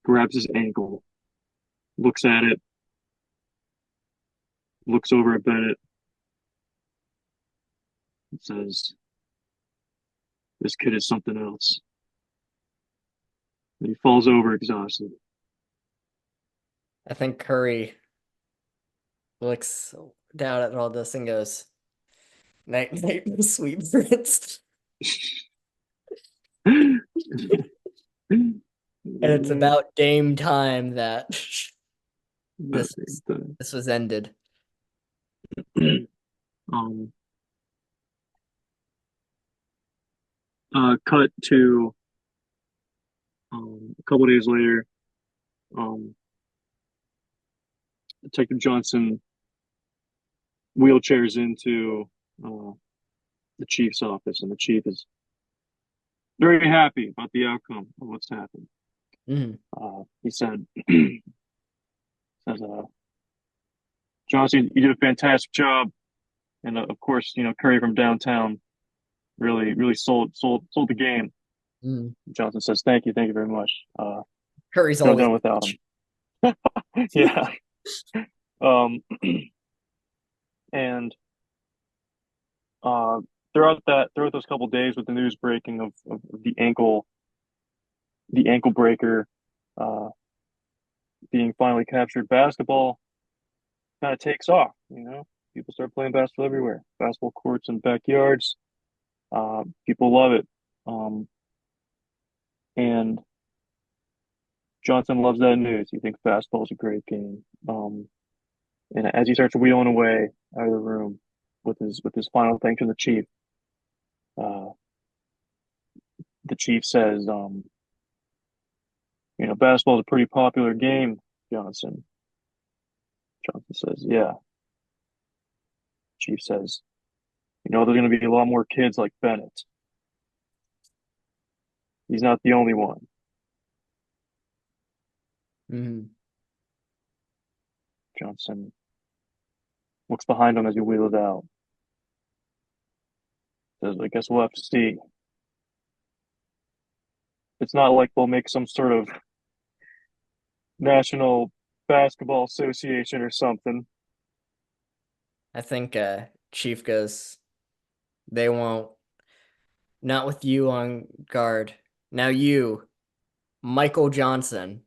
grabs his ankle, looks at it, looks over at Bennett, and says, "This kid is something else." And he falls over exhausted. I think Curry looks down at all this and goes, "Night, night, sweet prince." And it's Man, about Dame time that that this damn was thing. this was ended. um, cut to a couple days later. Um, Detective Johnson wheelchairs into uh, the chief's office, and the chief is very happy about the outcome of what's happened. Mhm. He says, "Johnson, you did a fantastic job, and of course, Curry from downtown really sold the game." Mhm. Johnson says, "Thank you very much. Curry's Could have always done without rich. him." Yeah. Um, and uh, throughout those couple days with the news breaking of the ankle breaker uh, being finally captured, basketball kind of takes off. People start playing basketball everywhere, basketball courts and backyards. People love it, and Johnson loves that news. He thinks basketball is a great game. And as he starts wheeling away out of the room with his final thanks to uh, the chief says, basketball is a pretty popular game, Johnson. Johnson says, yeah. Chief says, there's going to be a lot more kids like Bennett. He's not the only one. Mhm. Johnson looks behind him as he wheels out. Says, I guess we'll have to see. It's not like they'll make some sort of National Basketball Association or something. I think Chief goes, they won't. Not with you on guard. Now you, Michael Johnson.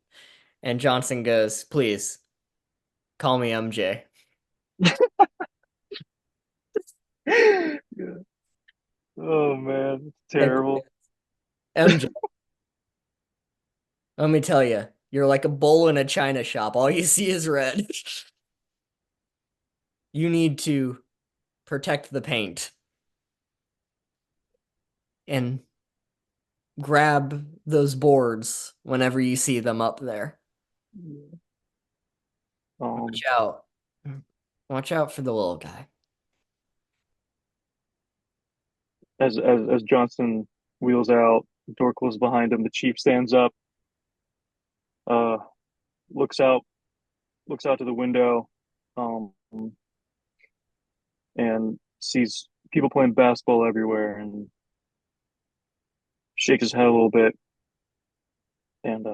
And Johnson goes, please call me MJ. Yeah. Oh man, it's And terrible. MJ, let me tell you, you're like a bull in a china shop. All you see is red. You need to protect the paint and grab those boards whenever you see them up there. Um, Watch out. Watch out for the little guy. as Johnson wheels out, the door closes behind him. The chief stands up, uh, looks out, looks out to the window, um, and sees people playing basketball everywhere, and shakes his head a little bit, and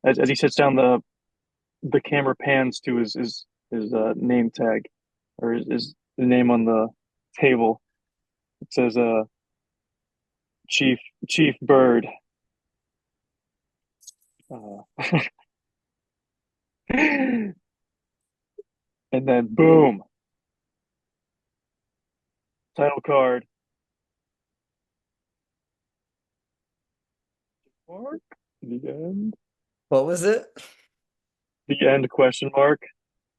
as he sits down, the camera pans to his name tag, or his the name on the table. It says Chief Chief Bird. Uh, and then boom, title card. Mark. The end. What was it? The end question mark.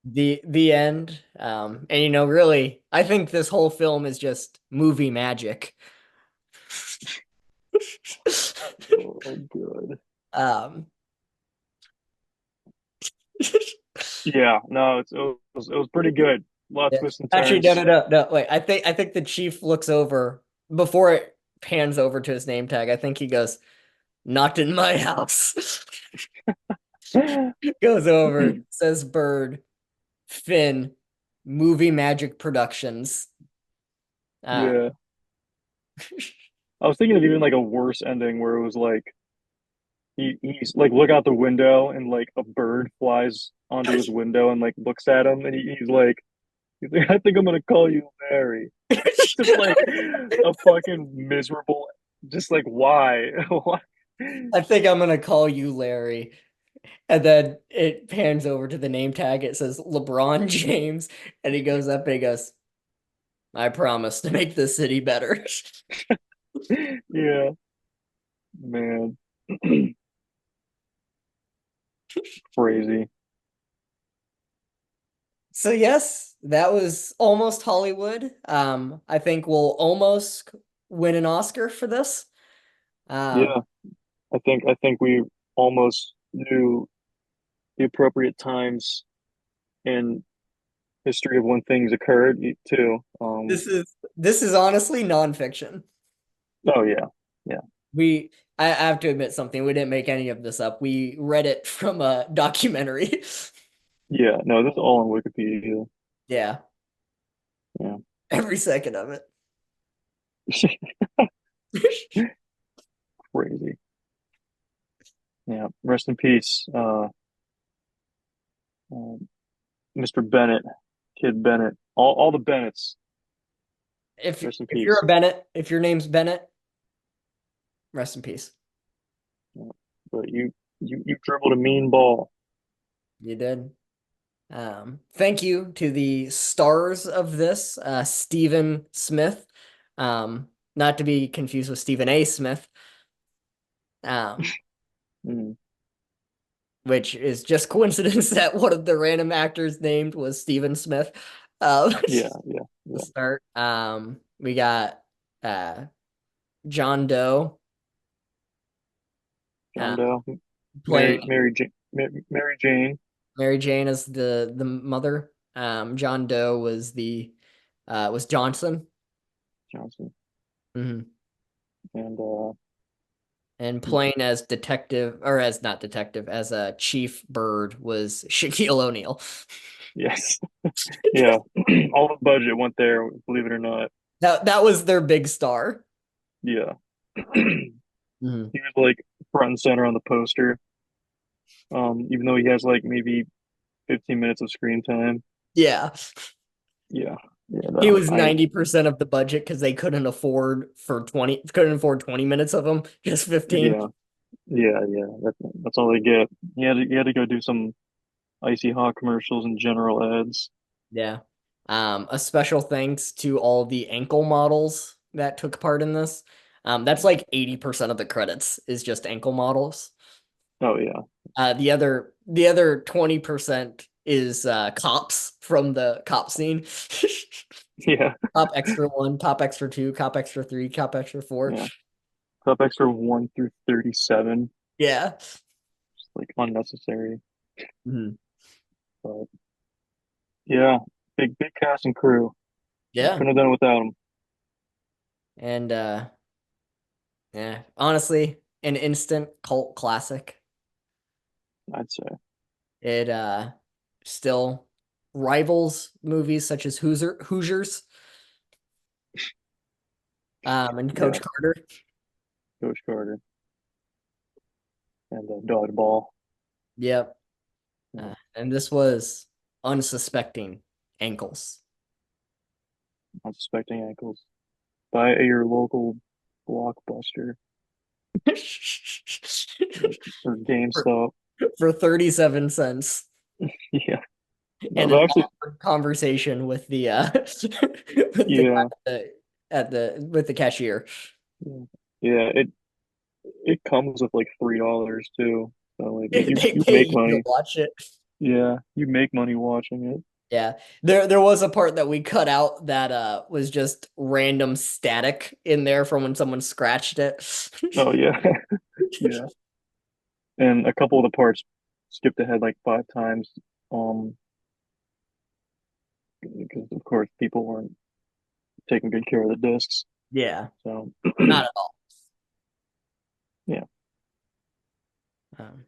The end. And really, I think this whole film is just movie magic. Oh, good. Um, Yeah, no, it was pretty good. A lot of yeah. twists and Actually, no, turns. no, no, no. Wait, I think the chief looks over before it pans over to his name tag. I think he goes, "Not in my house." Goes over, says Bird, Finn, Movie Magic Productions. Uh, Yeah, I was thinking of even like a worse ending where it was like he's like look out the window and like a bird flies onto his window and like looks at him and he's like I think I'm gonna call you Larry. Just like a fucking miserable, just like why? Why? I think I'm gonna call you Larry. And then it pans over to the name tag. It says LeBron James. And he goes up and he goes, I promise to make the city better. Yeah, man. Crazy. So yes, that was almost Hollywood. I think we'll almost win an Oscar for this. Um, Yeah, I think we almost knew the appropriate times in history of when things occurred too. this is honestly nonfiction. Oh yeah, yeah, I have to admit something. We didn't make any of this up. We read it from a documentary. yeah. No, this is all on Wikipedia. Yeah, Yeah, every second of it. crazy. Yeah, rest in peace, Mr. Bennett, Kid Bennett, all the Bennetts. If Rest in if you're peace. a Bennett, if your name's Bennett, rest in peace. Yeah. But you dribbled a mean ball. You did. Thank you to the stars of this, Stephen Smith, not to be confused with Stephen A. Smith, um, Mm, which is just coincidence that one of the random actors named was Stephen Smith. yeah, yeah, To yeah. start, we got uh, John Doe John uh, Doe, playing Mary Jane Mary Jane as the mother. John Doe was Johnson. Johnson, Mhm. and And playing as detective, or as not detective, as a Chief Bird was Shaquille O'Neal. yes, yeah. All the budget went there, believe it or not. That was their big star. Yeah, he Mhm. was like front and center on the poster. Even though he has like maybe 15 minutes of screen time. Yeah. Yeah, yeah. He No, was 90% of the budget because they couldn't afford 20 minutes of them, just 15. yeah, yeah. That's all they get. He had to go do some icy hot commercials and general ads. Yeah. A special thanks to all the ankle models that took part in this. That's like 80% of the credits is just ankle models. Oh yeah, The other 20% is cops from the cop scene. yeah, Cop extra one, cop extra two, cop extra three, cop extra four. yeah. Top extra 1 through 37, Yeah. just like unnecessary. Mhm. But yeah, big cast and crew. Yeah. Couldn't have done it without them. And yeah, honestly, an instant cult classic. I'd say. It still rivals movies such as Hoosiers and Yeah, Coach Carter. Coach Carter, and dodgeball. Yep. Yeah, And this was Unsuspecting Ankles. unsuspecting ankles. Buy at your local Blockbuster or for, GameStop. for 37 cents Yeah, no, and but an actually, awkward conversation with the with the yeah, guy at the with the cashier. yeah, yeah. It comes with like $3 too. So like They you pay make you to money. watch it. Yeah, you make money watching it. Yeah. There was a part that we cut out that was just random static in there from when someone scratched it. Oh yeah, yeah. And a couple of the parts skipped ahead like 5 times. Um, because of course people weren't taking good care of the discs. Yeah, So not at all. yeah, Um,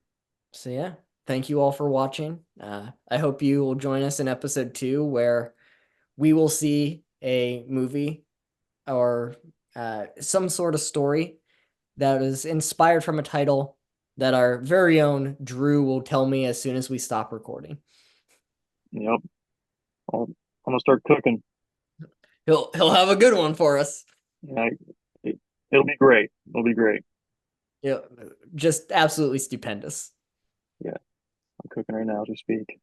so yeah, thank you all for watching. I hope you will join us in episode 2 where we will see a movie or some sort of story that is inspired from a title that our very own Drew will tell me as soon as we stop recording. yep. I'm gonna start cooking. He'll have a good one for us. Yeah, it, it'll be great. It'll be great. Yeah, just absolutely stupendous. Yeah, I'm cooking right now as we speak.